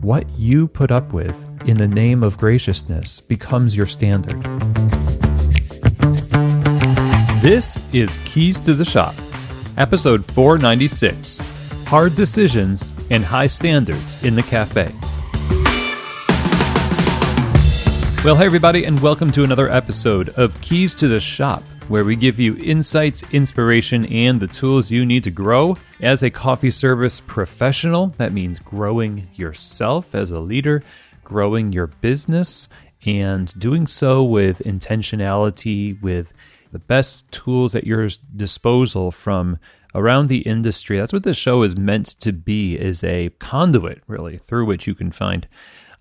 what you put up with in the name of graciousness becomes your standard. This is Keys to the Shop, episode 496, Hard Decisions and High Standards in the Cafe. Well, hey everybody, and welcome to another episode of Keys to the Shop, where we give you insights, inspiration, and the tools you need to grow as a coffee service professional. That means growing yourself as a leader, growing your business, and doing so with intentionality, with the best tools at your disposal from around the industry. That's what this show is meant to be, is a conduit, really, through which you can find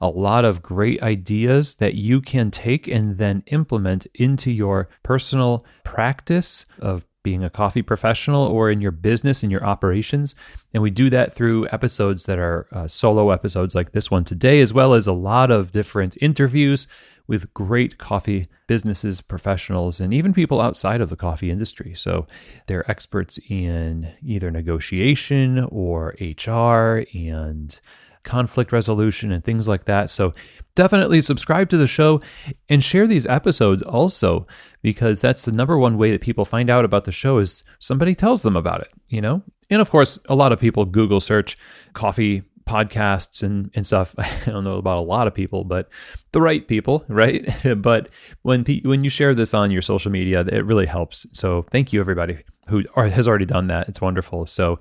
a lot of great ideas that you can take and then implement into your personal practice of being a coffee professional or in your business, in your operations. And we do that through episodes that are solo episodes like this one today, as well as a lot of different interviews with great coffee businesses, professionals, and even people outside of the coffee industry. So they're experts in either negotiation or HR and conflict resolution and things like that. So definitely subscribe to the show and share these episodes also, because that's the number one way that people find out about the show is somebody tells them about it, you know? And of course, a lot of people Google search coffee podcasts and stuff. I don't know about a lot of people, but the right people, right? But when you share this on your social media, it really helps. So thank you everybody who has already done that. It's wonderful. So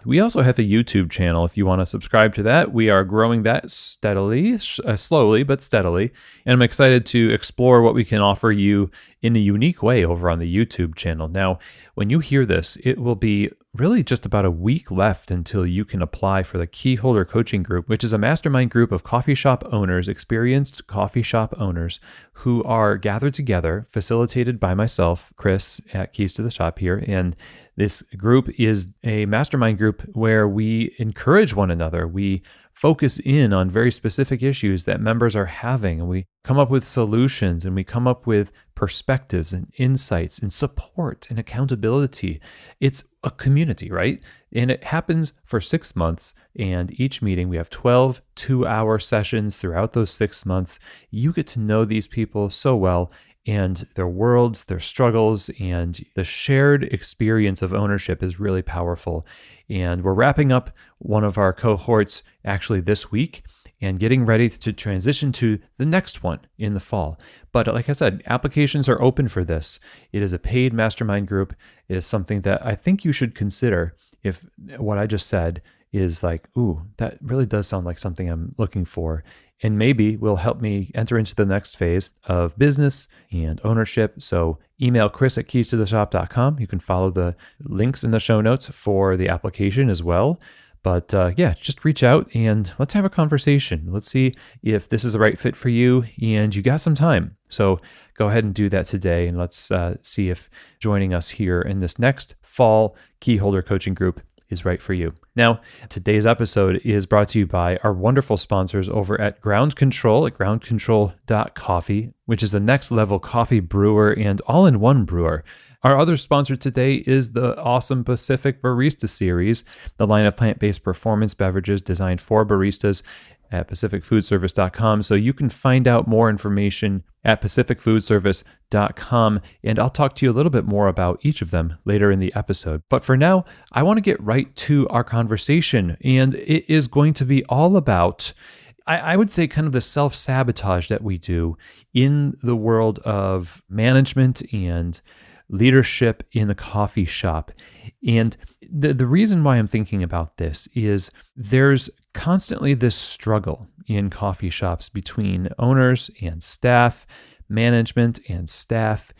we also have a YouTube channel if you want to subscribe to that. We are growing that steadily, slowly, but steadily. And I'm excited to explore what we can offer you in a unique way over on the YouTube channel. Now, when you hear this, it will be really just about a week left until you can apply for the Keyholder Coaching Group, which is a mastermind group of coffee shop owners, experienced coffee shop owners who are gathered together, facilitated by myself, Chris, at Keys to the Shop here. And this group is a mastermind group where we encourage one another. We focus in on very specific issues that members are having, and we come up with solutions, and we come up with perspectives and insights and support and accountability. It's a community, right? And it happens for 6 months, and each meeting we have 12 2-hour sessions throughout those 6 months. You get to know these people so well, and their worlds, their struggles, and the shared experience of ownership is really powerful. And we're wrapping up one of our cohorts actually this week and getting ready to transition to the next one in the fall. But like I said, applications are open for this. It is a paid mastermind group. It is something that I think you should consider if what I just said is like, ooh, that really does sound like something I'm looking for. And maybe will help me enter into the next phase of business and ownership. So email Chris at keystotheshop.com. You can follow the links in the show notes for the application as well. But yeah, just reach out and let's have a conversation. Let's see if this is the right fit for you and you got some time. So go ahead and do that today. And let's see if joining us here in this next fall Keyholder Coaching Group is right for you. Now, today's episode is brought to you by our wonderful sponsors over at Ground Control at groundcontrol.coffee, which is the next level coffee brewer and all-in-one brewer. Our other sponsor today is the awesome Pacific Barista Series, the line of plant-based performance beverages designed for baristas at pacificfoodservice.com. So you can find out more information at pacificfoodservice.com, and I'll talk to you a little bit more about each of them later in the episode. But for now, I want to get right to our conversation, and it is going to be all about, I would say, kind of the self-sabotage that we do in the world of management and leadership in the coffee shop. And the reason why I'm thinking about this is there's constantly this struggle in coffee shops between owners and staff, management and staff.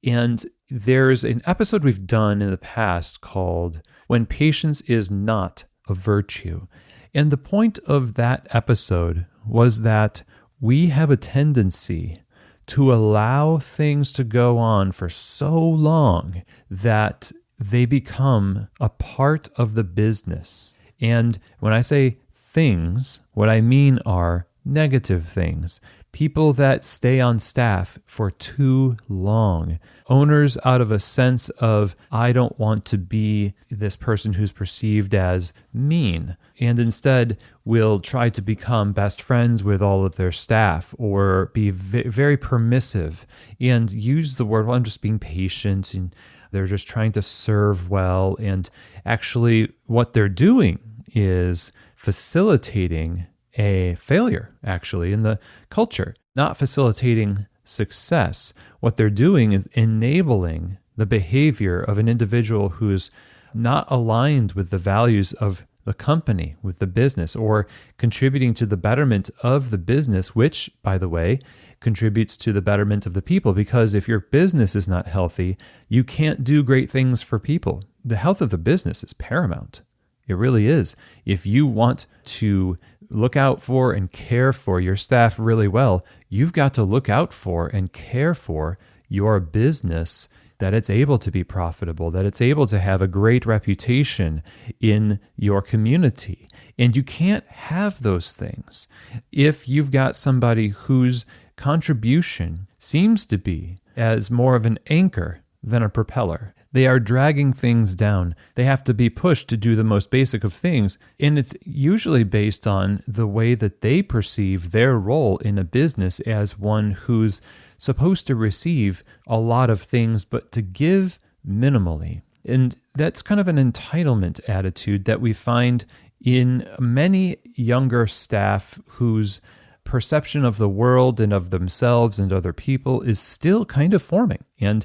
And there's an episode we've done in the past called When Patience is Not a Virtue. And the point of that episode was that we have a tendency to allow things to go on for so long that they become a part of the business. And when I say things, what I mean are negative things, people that stay on staff for too long. Owners, out of a sense of, I don't want to be this person who's perceived as mean, and instead will try to become best friends with all of their staff or be very permissive and use the word, well, I'm just being patient, and they're just trying to serve well. And actually what they're doing is facilitating a failure, actually, in the culture, not facilitating success. What they're doing is enabling the behavior of an individual who's not aligned with the values of the company, with the business, or contributing to the betterment of the business, which, by the way, contributes to the betterment of the people. Because if your business is not healthy, you can't do great things for people. The health of the business is paramount. It really is. If you want to look out for and care for your staff really well, you've got to look out for and care for your business, that it's able to be profitable, that it's able to have a great reputation in your community. And you can't have those things if you've got somebody whose contribution seems to be as more of an anchor than a propeller. They are dragging things down. They have to be pushed to do the most basic of things. And it's usually based on the way that they perceive their role in a business as one who's supposed to receive a lot of things, but to give minimally. And that's kind of an entitlement attitude that we find in many younger staff whose perception of the world and of themselves and other people is still kind of forming. And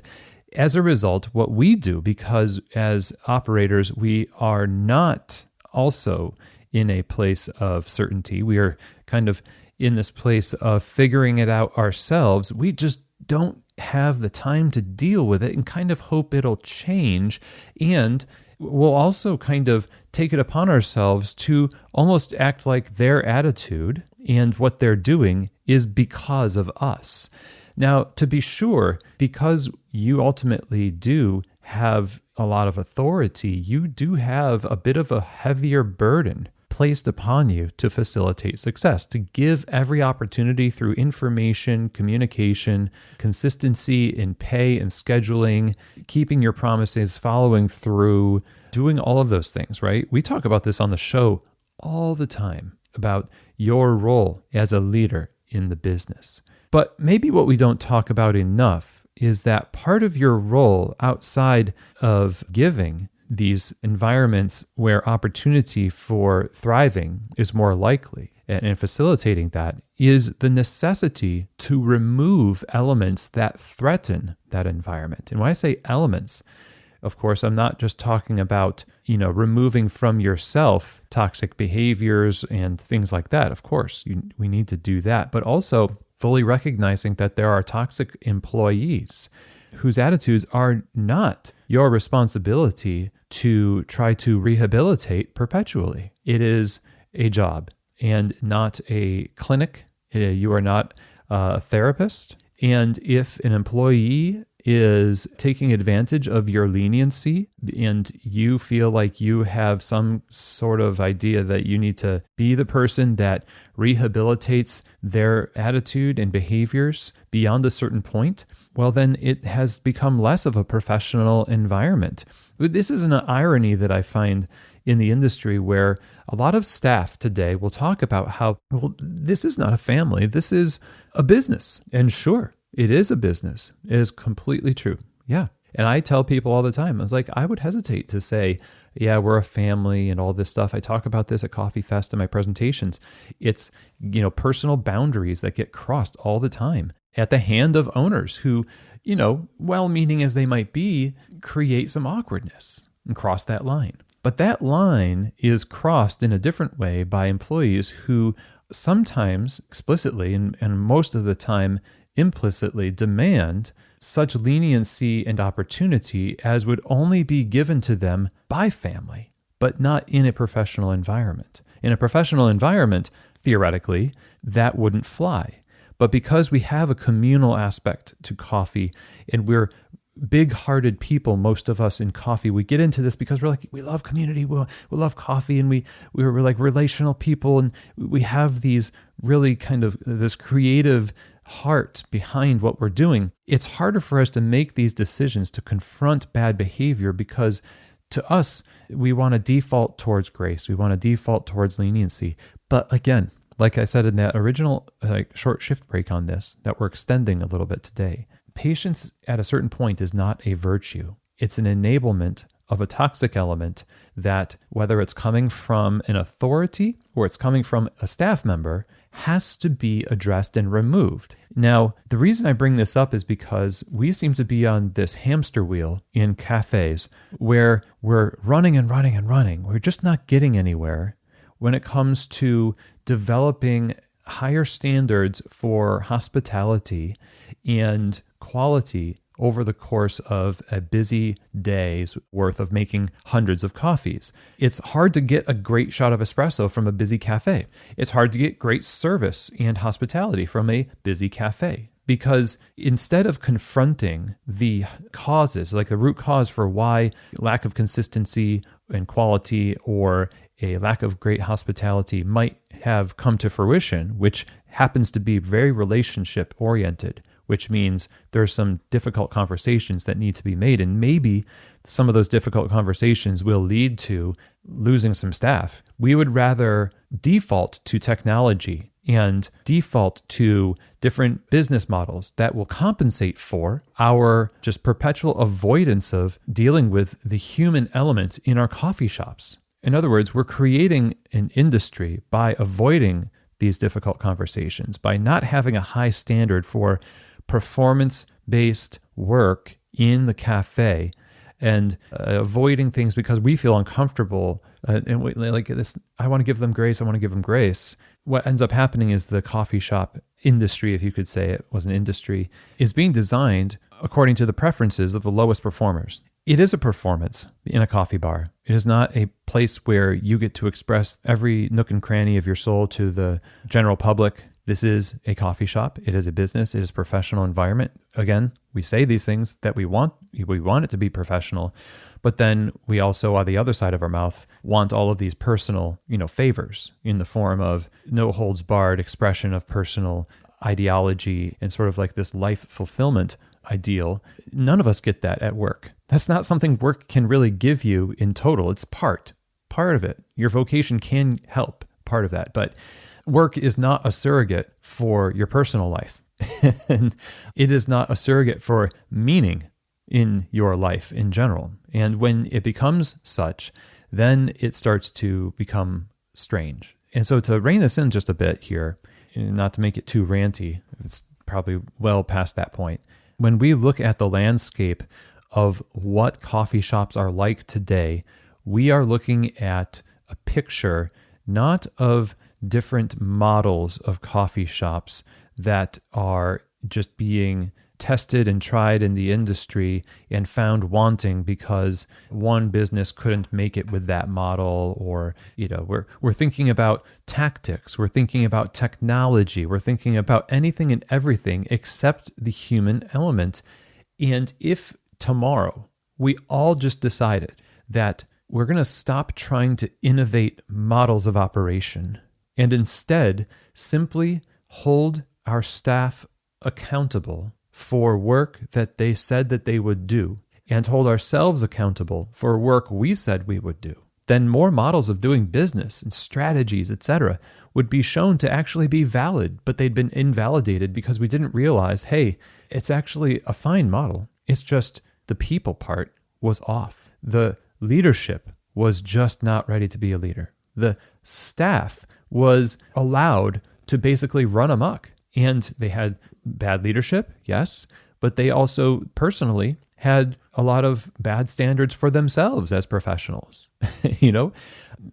as a result, what we do, because as operators, we are not also in a place of certainty. We are kind of in this place of figuring it out ourselves. We just don't have the time to deal with it and kind of hope it'll change. And we'll also kind of take it upon ourselves to almost act like their attitude and what they're doing is because of us. Now, to be sure, because you ultimately do have a lot of authority, you do have a bit of a heavier burden placed upon you to facilitate success, to give every opportunity through information, communication, consistency in pay and scheduling, keeping your promises, following through, doing all of those things, right? We talk about this on the show all the time, about your role as a leader in the business. But maybe what we don't talk about enough is that part of your role outside of giving these environments where opportunity for thriving is more likely and facilitating that is the necessity to remove elements that threaten that environment. And when I say elements, of course, I'm not just talking about, removing from yourself toxic behaviors and things like that. Of course, we need to do that, but also fully recognizing that there are toxic employees whose attitudes are not your responsibility to try to rehabilitate perpetually. It is a job and not a clinic. You are not a therapist. And if an employee is taking advantage of your leniency and you feel like you have some sort of idea that you need to be the person that rehabilitates their attitude and behaviors beyond a certain point, well, then it has become less of a professional environment. This is an irony that I find in the industry where a lot of staff today will talk about how, well, this is not a family, this is a business. And sure, it is a business. It is completely true. Yeah. And I tell people all the time, I was like, I would hesitate to say, yeah, we're a family and all this stuff. I talk about this at Coffee Fest in my presentations. It's, personal boundaries that get crossed all the time at the hand of owners who, well-meaning as they might be, create some awkwardness and cross that line. But that line is crossed in a different way by employees who sometimes explicitly and most of the time implicitly demand such leniency and opportunity as would only be given to them by family, but not in a professional environment. In a professional environment, theoretically, that wouldn't fly. But because we have a communal aspect to coffee and we're big-hearted people, most of us in coffee. We get into this because we're like, we love community, we love coffee, and we're like relational people, and we have these really kind of this creative heart behind what we're doing. It's harder for us to make these decisions to confront bad behavior because to us, we want to default towards grace. We want to default towards leniency. But again, like I said in that original short shift break on this, that we're extending a little bit today, patience at a certain point is not a virtue. It's an enablement of a toxic element that, whether it's coming from an authority or it's coming from a staff member, has to be addressed and removed. Now, the reason I bring this up is because we seem to be on this hamster wheel in cafes where we're running and running and running. We're just not getting anywhere when it comes to developing higher standards for hospitality and quality over the course of a busy day's worth of making hundreds of coffees. It's hard to get a great shot of espresso from a busy cafe. It's hard to get great service and hospitality from a busy cafe. Because instead of confronting the causes, like the root cause for why lack of consistency and quality or a lack of great hospitality might have come to fruition, which happens to be very relationship oriented, which means there's some difficult conversations that need to be made. And maybe some of those difficult conversations will lead to losing some staff. We would rather default to technology and default to different business models that will compensate for our just perpetual avoidance of dealing with the human element in our coffee shops. In other words, we're creating an industry by avoiding these difficult conversations, by not having a high standard for performance-based work in the cafe and avoiding things because we feel uncomfortable. And we, like this, I want to give them grace. I want to give them grace. What ends up happening is the coffee shop industry, if you could say it was an industry, is being designed according to the preferences of the lowest performers. It is a performance in a coffee bar. It is not a place where you get to express every nook and cranny of your soul to the general public. This is a coffee shop. It is a business. It is a professional environment. Again, we say these things that we want it to be professional, but then we also, on the other side of our mouth, want all of these personal, favors in the form of no holds barred expression of personal ideology and sort of like this life fulfillment ideal. None of us get that at work. That's not something work can really give you in total. It's part of it. Your vocation can help part of that, but work is not a surrogate for your personal life. And it is not a surrogate for meaning in your life in general. And when it becomes such, then it starts to become strange. And so to rein this in just a bit here, not to make it too ranty, it's probably well past that point. When we look at the landscape of what coffee shops are like today, we are looking at a picture not of different models of coffee shops that are just being tested and tried in the industry and found wanting because one business couldn't make it with that model, or we're thinking about tactics, we're thinking about technology, we're thinking about anything and everything except the human element. And if tomorrow we all just decided that we're going to stop trying to innovate models of operation and instead simply hold our staff accountable for work that they said that they would do, and hold ourselves accountable for work we said we would do, then more models of doing business and strategies, etc., would be shown to actually be valid, but they'd been invalidated because we didn't realize, hey, it's actually a fine model. It's just the people part was off. The leadership was just not ready to be a leader. The staff was allowed to basically run amok. And they had bad leadership, yes, but they also personally had a lot of bad standards for themselves as professionals.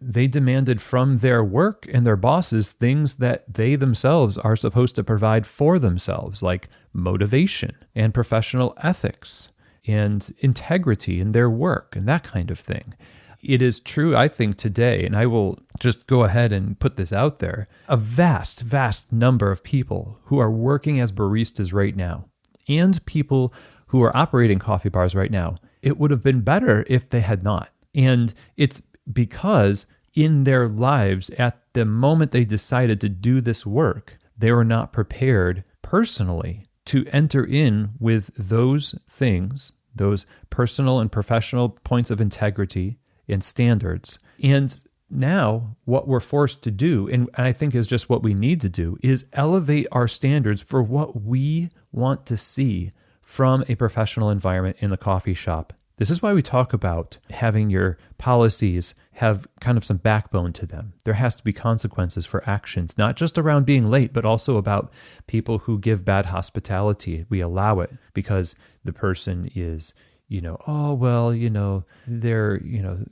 They demanded from their work and their bosses things that they themselves are supposed to provide for themselves, like motivation and professional ethics and integrity in their work and that kind of thing. It is true, I think, today, and I will just go ahead and put this out there, a vast, vast number of people who are working as baristas right now, and people who are operating coffee bars right now, it would have been better if they had not. And it's because in their lives, at the moment they decided to do this work, they were not prepared personally to enter in with those things, those personal and professional points of integrity and standards. And now what we're forced to do, and I think is just what we need to do, is elevate our standards for what we want to see from a professional environment in the coffee shop. This is why we talk about having your policies have kind of some backbone to them. There has to be consequences for actions, not just around being late, but also about people who give bad hospitality. We allow it because the person is, they're,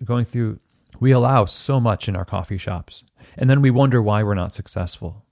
going through. We allow so much in our coffee shops. And then we wonder why we're not successful.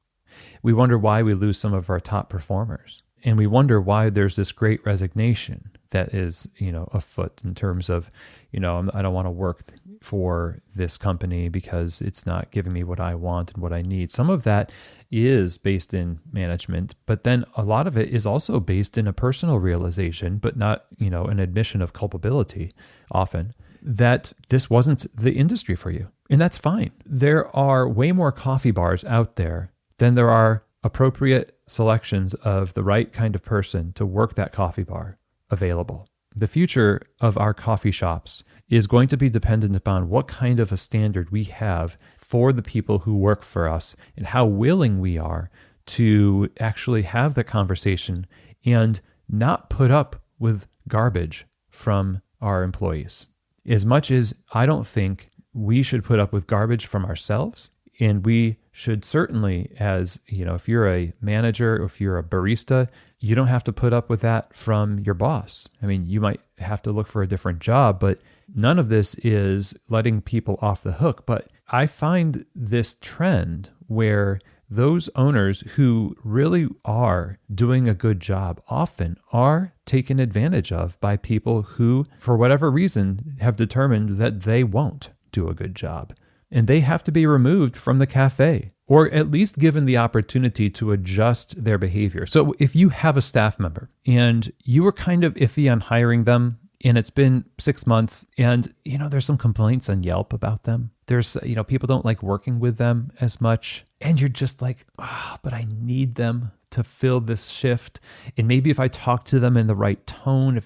We wonder why we lose some of our top performers. And we wonder why there's this great resignation that is, afoot in terms of, I don't want to work for this company because it's not giving me what I want and what I need. Some of that is based in management, but then a lot of it is also based in a personal realization, but not, an admission of culpability often, that this wasn't the industry for you. And that's fine. There are way more coffee bars out there than there are appropriate selections of the right kind of person to work that coffee bar available. The future of our coffee shops is going to be dependent upon what kind of a standard we have for the people who work for us and how willing we are to actually have the conversation and not put up with garbage from our employees. As much as I don't think we should put up with garbage from ourselves, and we should certainly, as if you're a manager, or if you're a barista, you don't have to put up with that from your boss. I mean, you might have to look for a different job, but none of this is letting people off the hook. But I find this trend where those owners who really are doing a good job often are taken advantage of by people who, for whatever reason, have determined that they won't do a good job. And they have to be removed from the cafe, or at least given the opportunity to adjust their behavior. So if you have a staff member and you were kind of iffy on hiring them, and it's been 6 months, and there's some complaints on Yelp about them. There's people don't like working with them as much, and you're just like, but I need them to fill this shift. And maybe if I talk to them in the right tone,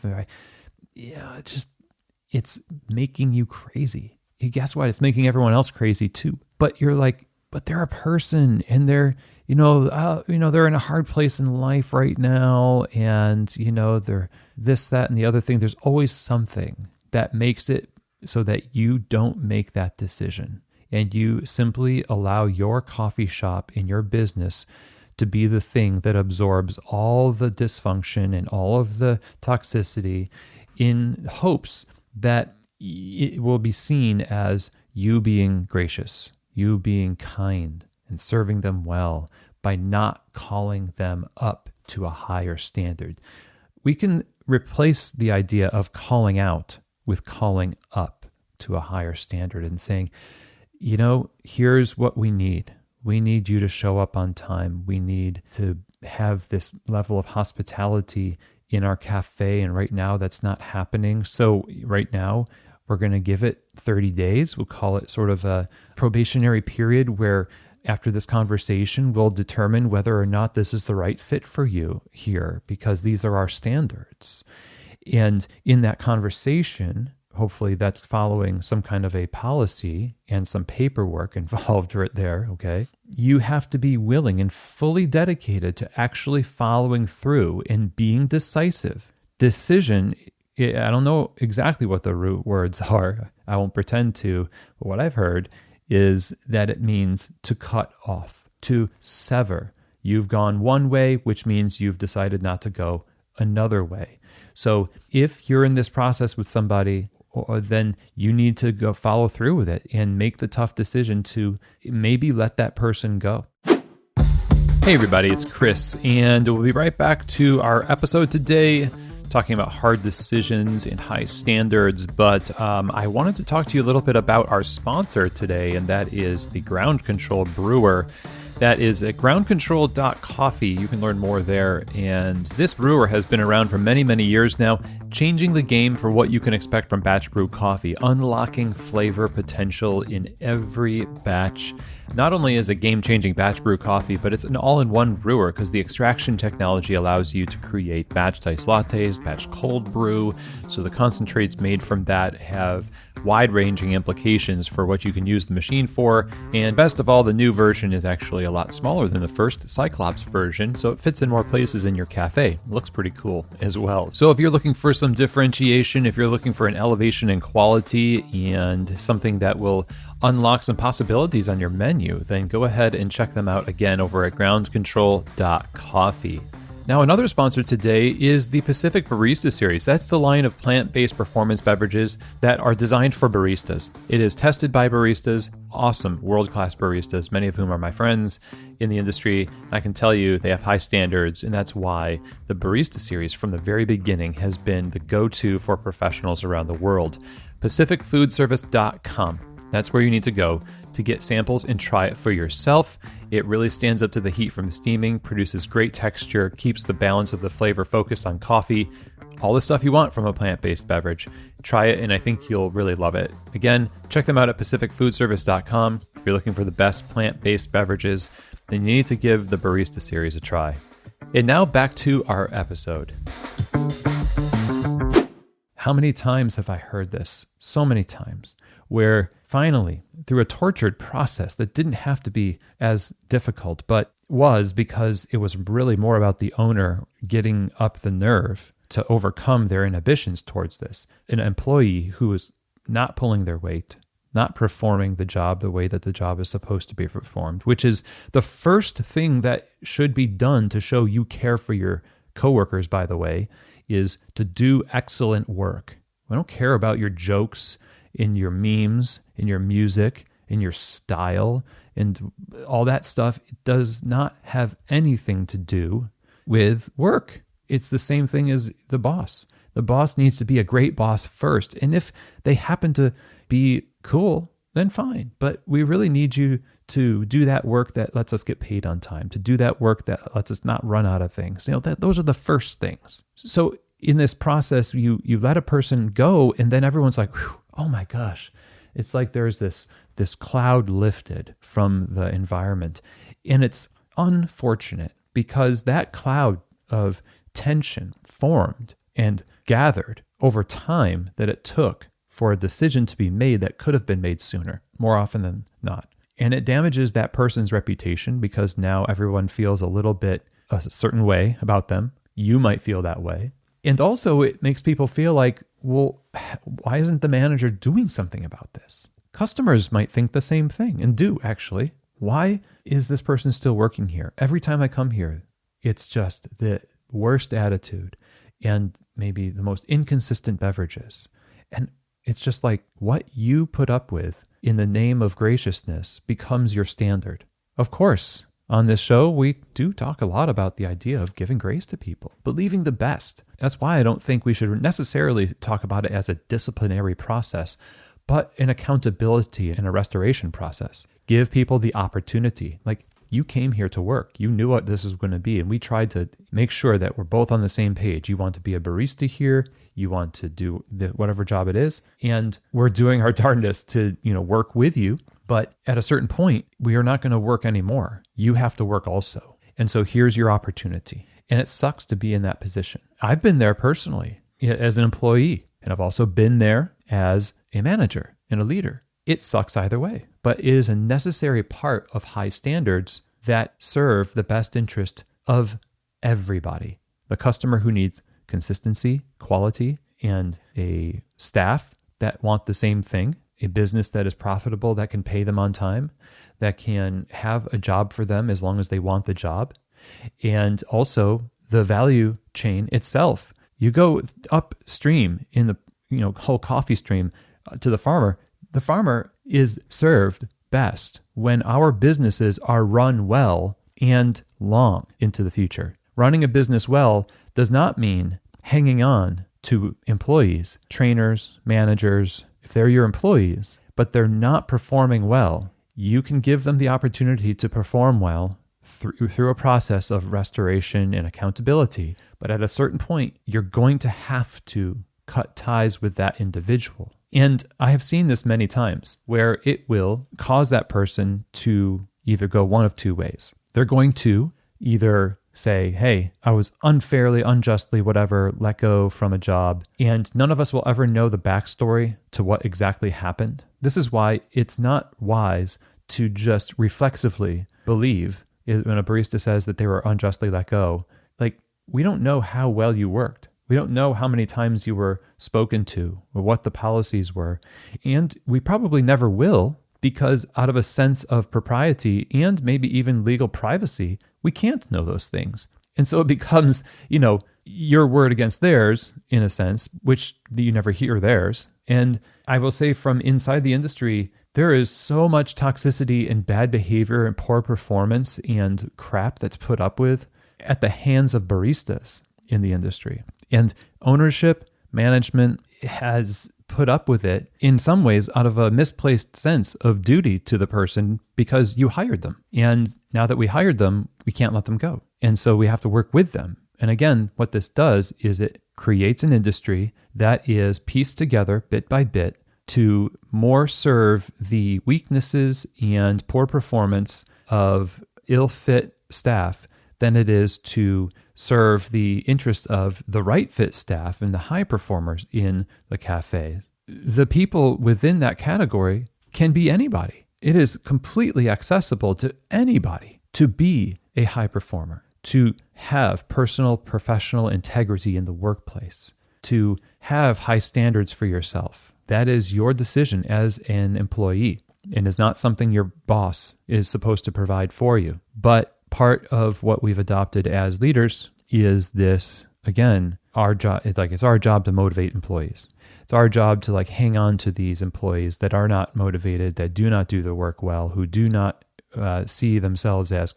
it's making you crazy. And guess what? It's making everyone else crazy too. But you're like, but they're a person, and they're, they're in a hard place in life right now, and they're this, that, and the other thing. There's always something that makes it so that you don't make that decision, and you simply allow your coffee shop and your business to be the thing that absorbs all the dysfunction and all of the toxicity in hopes that it will be seen as you being gracious, you being kind, and serving them well by not calling them up to a higher standard. We can replace the idea of calling out with calling up to a higher standard and saying, here's what we need. We need you to show up on time. We need to have this level of hospitality in our cafe, and right now that's not happening. So right now, we're going to give it 30 days. We'll call it sort of a probationary period where after this conversation, we'll determine whether or not this is the right fit for you here, because these are our standards. And in that conversation, hopefully that's following some kind of a policy and some paperwork involved right there, okay? You have to be willing and fully dedicated to actually following through and being decisive. Decision, I don't know exactly what the root words are. I won't pretend to. But what I've heard is that it means to cut off, to sever. You've gone one way, which means you've decided not to go another way. So if you're in this process with somebody, then you need to go follow through with it and make the tough decision to maybe let that person go. Hey everybody, it's Chris, and we'll be right back to our episode today, talking about hard decisions and high standards, but I wanted to talk to you a little bit about our sponsor today, and that is the Ground Control Brewer. That is at groundcontrol.coffee. You can learn more there. And this brewer has been around for many, many years now, changing the game for what you can expect from batch brew coffee, unlocking flavor potential in every batch. Not only is it game-changing batch brew coffee, but it's an all-in-one brewer because the extraction technology allows you to create batch iced lattes, batch cold brew. So the concentrates made from that have wide-ranging implications for what you can use the machine for. And best of all, the new version is actually a lot smaller than the first Cyclops version, so it fits in more places in your cafe. It looks pretty cool as well. So if you're looking for some differentiation, if you're looking for an elevation in quality and something that will unlock some possibilities on your menu, then go ahead and check them out again over at groundcontrol.coffee. Now, another sponsor today is the Pacific Barista Series. That's the line of plant-based performance beverages that are designed for baristas. It is tested by baristas, awesome, world-class baristas, many of whom are my friends in the industry. I can tell you they have high standards, and that's why the Barista Series from the very beginning has been the go-to for professionals around the world. PacificFoodService.com. That's where you need to go to get samples and try it for yourself. It really stands up to the heat from steaming, produces great texture, keeps the balance of the flavor focused on coffee, all the stuff you want from a plant-based beverage. Try it, and I think you'll really love it. Again, check them out at pacificfoodservice.com. If you're looking for the best plant-based beverages, then you need to give the Barista Series a try. And now back to our episode. How many times have I heard this? So many times, where finally, through a tortured process that didn't have to be as difficult, but was because it was really more about the owner getting up the nerve to overcome their inhibitions towards this. An employee who was not pulling their weight, not performing the job the way that the job is supposed to be performed, which is the first thing that should be done to show you care for your coworkers, by the way, is to do excellent work. I don't care about your jokes, in your memes, in your music, in your style, and all that stuff. It does not have anything to do with work. It's the same thing as the boss. The boss needs to be a great boss first. And if they happen to be cool, then fine. But we really need you to do that work that lets us get paid on time, to do that work that lets us not run out of things. Those are the first things. So in this process, you let a person go, and then everyone's like, whew, oh my gosh, it's like there's this cloud lifted from the environment. And it's unfortunate because that cloud of tension formed and gathered over time that it took for a decision to be made that could have been made sooner, more often than not. And it damages that person's reputation because now everyone feels a little bit a certain way about them. You might feel that way. And also it makes people feel like, well, why isn't the manager doing something about this? Customers might think the same thing and do actually. Why is this person still working here? Every time I come here, it's just the worst attitude and maybe the most inconsistent beverages. And it's just like what you put up with in the name of graciousness becomes your standard. Of course, on this show, we do talk a lot about the idea of giving grace to people, believing the best. That's why I don't think we should necessarily talk about it as a disciplinary process, but an accountability and a restoration process. Give people the opportunity. Like, you came here to work. You knew what this was going to be, and we tried to make sure that we're both on the same page. You want to be a barista here. You want to do whatever job it is, and we're doing our darndest to, work with you. But at a certain point, we are not going to work anymore. You have to work also. And so here's your opportunity. And it sucks to be in that position. I've been there personally as an employee, and I've also been there as a manager and a leader. It sucks either way, but it is a necessary part of high standards that serve the best interest of everybody. The customer who needs consistency, quality, and a staff that want the same thing, a business that is profitable, that can pay them on time, that can have a job for them as long as they want the job, and also the value chain itself. You go upstream in the whole coffee stream to the farmer. The farmer is served best when our businesses are run well and long into the future. Running a business well does not mean hanging on to employees, trainers, managers, if they're your employees, but they're not performing well. you can give them the opportunity to perform well through a process of restoration and accountability. But at a certain point, you're going to have to cut ties with that individual. And I have seen this many times where it will cause that person to either go one of two ways. They're going to either say, hey, I was unfairly, unjustly, whatever, let go from a job. And none of us will ever know the backstory to what exactly happened. This is why it's not wise to just reflexively believe when a barista says that they were unjustly let go. Like, we don't know how well you worked. We don't know how many times you were spoken to or what the policies were. And we probably never will, because out of a sense of propriety and maybe even legal privacy, we can't know those things. And so it becomes, your word against theirs, in a sense, which you never hear theirs. And I will say, from inside the industry, there is so much toxicity and bad behavior and poor performance and crap that's put up with at the hands of baristas in the industry. And ownership, management has put up with it in some ways out of a misplaced sense of duty to the person, because you hired them. And now that we hired them, we can't let them go. And so we have to work with them. And again, what this does is it creates an industry that is pieced together bit by bit to more serve the weaknesses and poor performance of ill-fit staff than it is to serve the interest of the right fit staff and the high performers in the cafe. The people within that category can be anybody. It is completely accessible to anybody to be a high performer, to have personal, professional integrity in the workplace, to have high standards for yourself. That is your decision as an employee, and is not something your boss is supposed to provide for you. But part of what we've adopted as leaders is this, again, our job. It's our job to motivate employees. It's our job to hang on to these employees that are not motivated, that do not do the work well, who do not see themselves as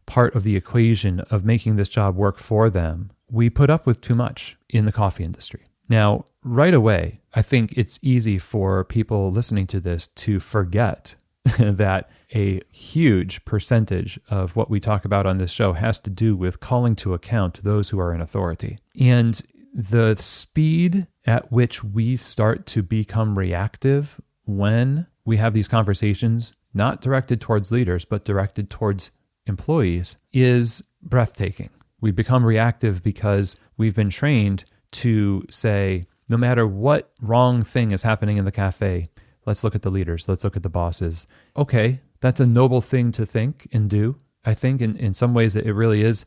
part of the equation of making this job work for them. We put up with too much in the coffee industry. Now, right away, I think it's easy for people listening to this to forget that a huge percentage of what we talk about on this show has to do with calling to account those who are in authority. And the speed at which we start to become reactive when we have these conversations, not directed towards leaders, but directed towards employees, is breathtaking. We become reactive because we've been trained to say, no matter what wrong thing is happening in the cafe, let's look at the leaders, let's look at the bosses. Okay, that's a noble thing to think and do. I think in some ways it really is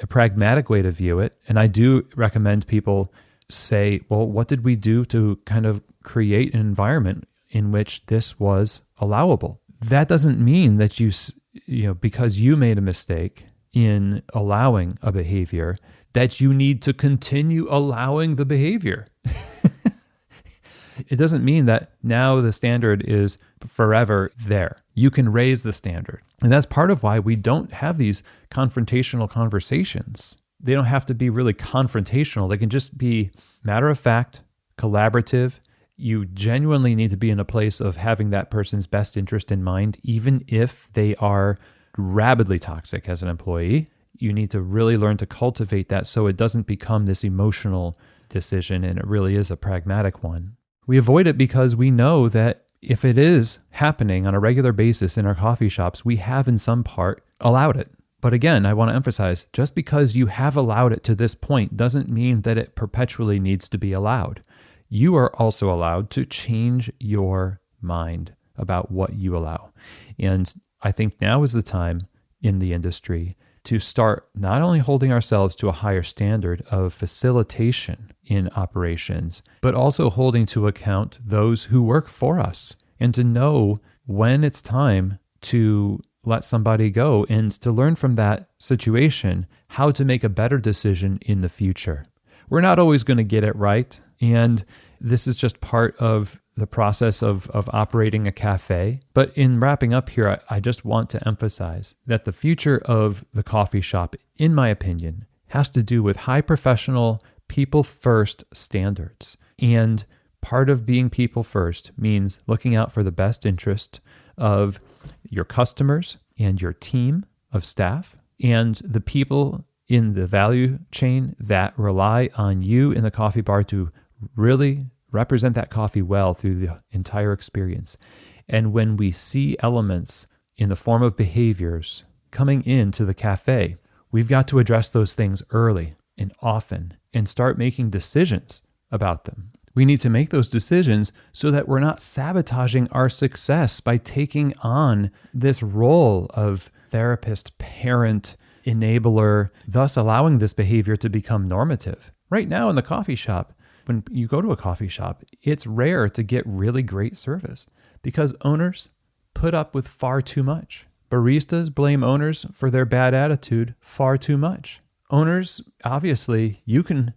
a pragmatic way to view it. And I do recommend people say, well, what did we do to kind of create an environment in which this was allowable? That doesn't mean that because you made a mistake in allowing a behavior, that you need to continue allowing the behavior. It doesn't mean that now the standard is forever there. You can raise the standard. And that's part of why we don't have these confrontational conversations. They don't have to be really confrontational. They can just be matter of fact, collaborative. You genuinely need to be in a place of having that person's best interest in mind, even if they are rabidly toxic as an employee. You need to really learn to cultivate that so it doesn't become this emotional decision and it really is a pragmatic one. We avoid it because we know that if it is happening on a regular basis in our coffee shops, we have in some part allowed it. But again, I want to emphasize, just because you have allowed it to this point doesn't mean that it perpetually needs to be allowed. You are also allowed to change your mind about what you allow. And I think now is the time in the industry to start not only holding ourselves to a higher standard of facilitation in operations, but also holding to account those who work for us, and to know when it's time to let somebody go and to learn from that situation how to make a better decision in the future. We're not always going to get it right, and this is just part of the process of operating a cafe. But in wrapping up here, I just want to emphasize that the future of the coffee shop, in my opinion, has to do with high professional, people-first standards. And part of being people-first means looking out for the best interest of your customers and your team of staff and the people in the value chain that rely on you in the coffee bar to really represent that coffee well through the entire experience. And when we see elements in the form of behaviors coming into the cafe, we've got to address those things early and often and start making decisions about them. We need to make those decisions so that we're not sabotaging our success by taking on this role of therapist, parent, enabler, thus allowing this behavior to become normative. Right now in the coffee shop, when you go to a coffee shop, it's rare to get really great service because owners put up with far too much. Baristas blame owners for their bad attitude far too much. Owners, obviously, you can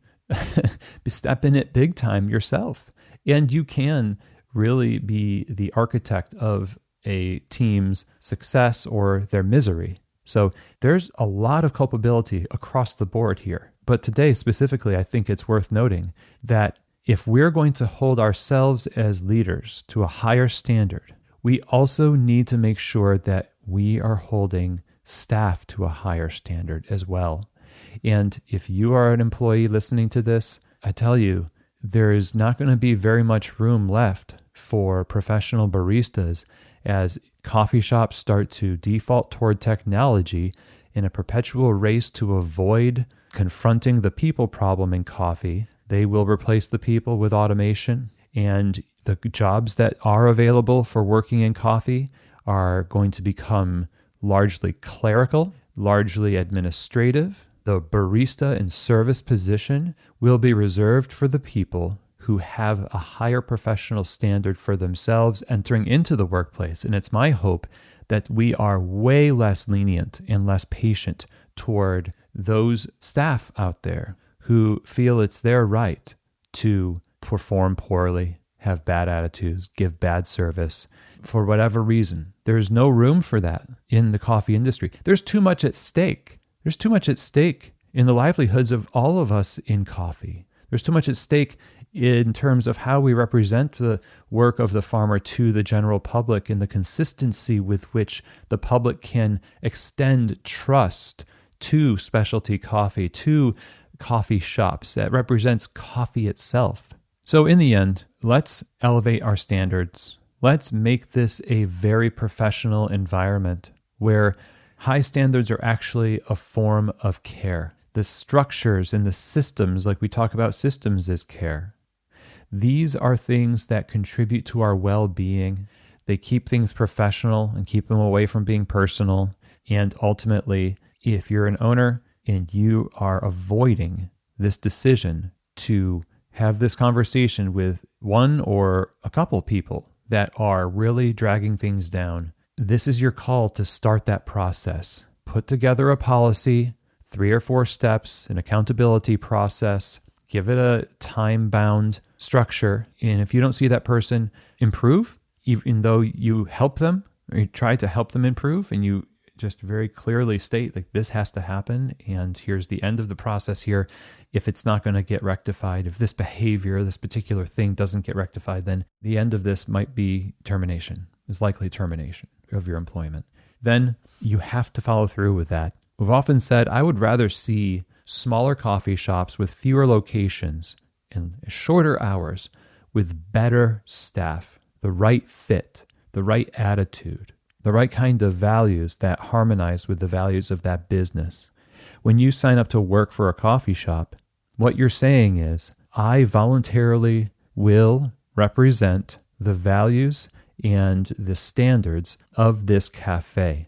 step in it big time yourself, and you can really be the architect of a team's success or their misery. So there's a lot of culpability across the board here. But today specifically, I think it's worth noting that if we're going to hold ourselves as leaders to a higher standard, we also need to make sure that we are holding staff to a higher standard as well. And if you are an employee listening to this, I tell you, there is not going to be very much room left for professional baristas as coffee shops start to default toward technology in a perpetual race to avoid confronting the people problem in coffee. They will replace the people with automation, and the jobs that are available for working in coffee are going to become largely clerical, largely administrative. The barista and service position will be reserved for the people who have a higher professional standard for themselves entering into the workplace. And it's my hope that we are way less lenient and less patient toward those staff out there who feel it's their right to perform poorly, have bad attitudes, give bad service for whatever reason. There's no room for that in the coffee industry. There's too much at stake. There's too much at stake in the livelihoods of all of us in coffee. There's too much at stake in terms of how we represent the work of the farmer to the general public and the consistency with which the public can extend trust to specialty coffee, to coffee shops that represents coffee itself. So in the end, let's elevate our standards. Let's make this a very professional environment where high standards are actually a form of care. The structures and the systems, like we talk about systems as care, these are things that contribute to our well-being. They keep things professional and keep them away from being personal. And ultimately, if you're an owner and you are avoiding this decision to have this conversation with one or a couple people that are really dragging things down, this is your call to start that process. Put together a policy, 3 or 4 steps, an accountability process, give it a time-bound structure. And if you don't see that person improve, even though you help them or you try to help them improve and you just very clearly state like this has to happen and here's the end of the process here. If it's not going to get rectified, if this behavior, this particular thing doesn't get rectified, then the end of this might be termination, is likely termination of your employment. Then you have to follow through with that. We've often said, I would rather see smaller coffee shops with fewer locations and shorter hours with better staff, the right fit, the right attitude, the right kind of values that harmonize with the values of that business. When you sign up to work for a coffee shop, what you're saying is, I voluntarily will represent the values and the standards of this cafe.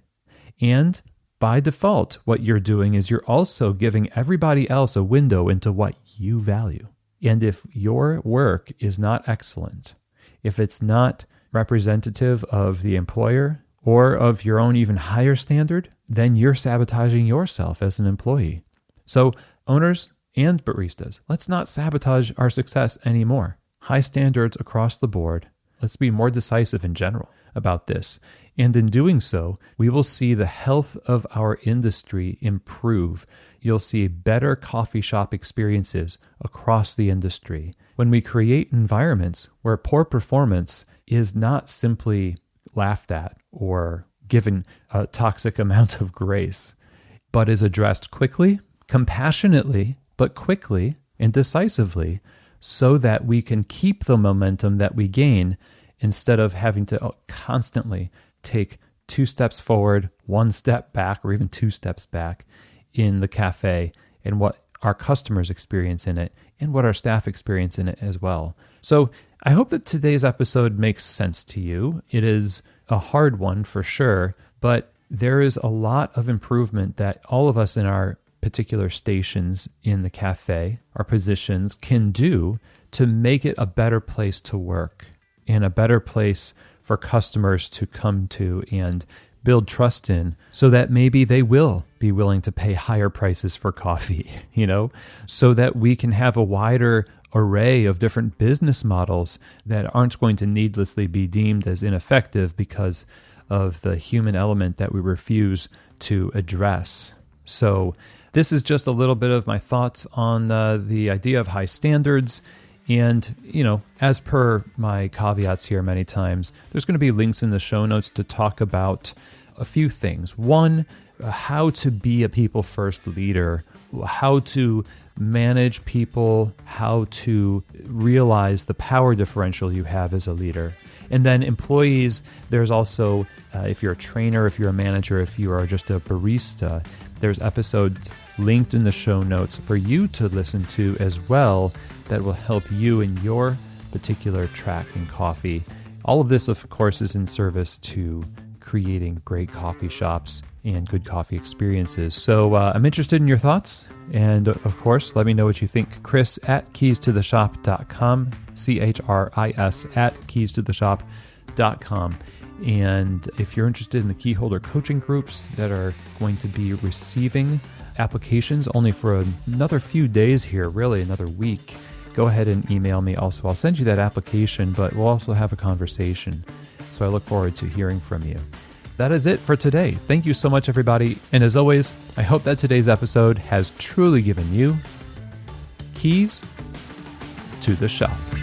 And by default, what you're doing is you're also giving everybody else a window into what you value. And if your work is not excellent, if it's not representative of the employer or of your own even higher standard, then you're sabotaging yourself as an employee. So owners and baristas, let's not sabotage our success anymore. High standards across the board. Let's be more decisive in general about this. And in doing so, we will see the health of our industry improve. You'll see better coffee shop experiences across the industry. When we create environments where poor performance is not simply laughed at or given a toxic amount of grace, but is addressed quickly, compassionately, but quickly and decisively, so that we can keep the momentum that we gain instead of having to constantly take 2 steps forward, 1 step back, or even 2 steps back in the cafe, and what our customers experience in it and what our staff experience in it as well. So I hope that today's episode makes sense to you. It is a hard one for sure, but there is a lot of improvement that all of us in our particular stations in the cafe, our positions, can do to make it a better place to work and a better place for customers to come to and build trust in, so that maybe they will be willing to pay higher prices for coffee, so that we can have a wider array of different business models that aren't going to needlessly be deemed as ineffective because of the human element that we refuse to address. So this is just a little bit of my thoughts on the idea of high standards. And, as per my caveats here many times, there's going to be links in the show notes to talk about a few things. One, how to be a people-first leader, how to manage people, how to realize the power differential you have as a leader. And then employees, there's also, if you're a trainer, if you're a manager, if you are just a barista, there's episodes linked in the show notes for you to listen to as well that will help you in your particular track in coffee. All of this, of course, is in service to creating great coffee shops and good coffee experiences. So I'm interested in your thoughts. And of course, let me know what you think. Chris at keystotheshop.com, CHRIS at keystotheshop.com. And if you're interested in the key holder coaching groups that are going to be receiving applications only for another few days here, really another week, go ahead and email me also. I'll send you that application, but we'll also have a conversation. So I look forward to hearing from you. That is it for today. Thank you so much, everybody. And as always, I hope that today's episode has truly given you keys to the shop.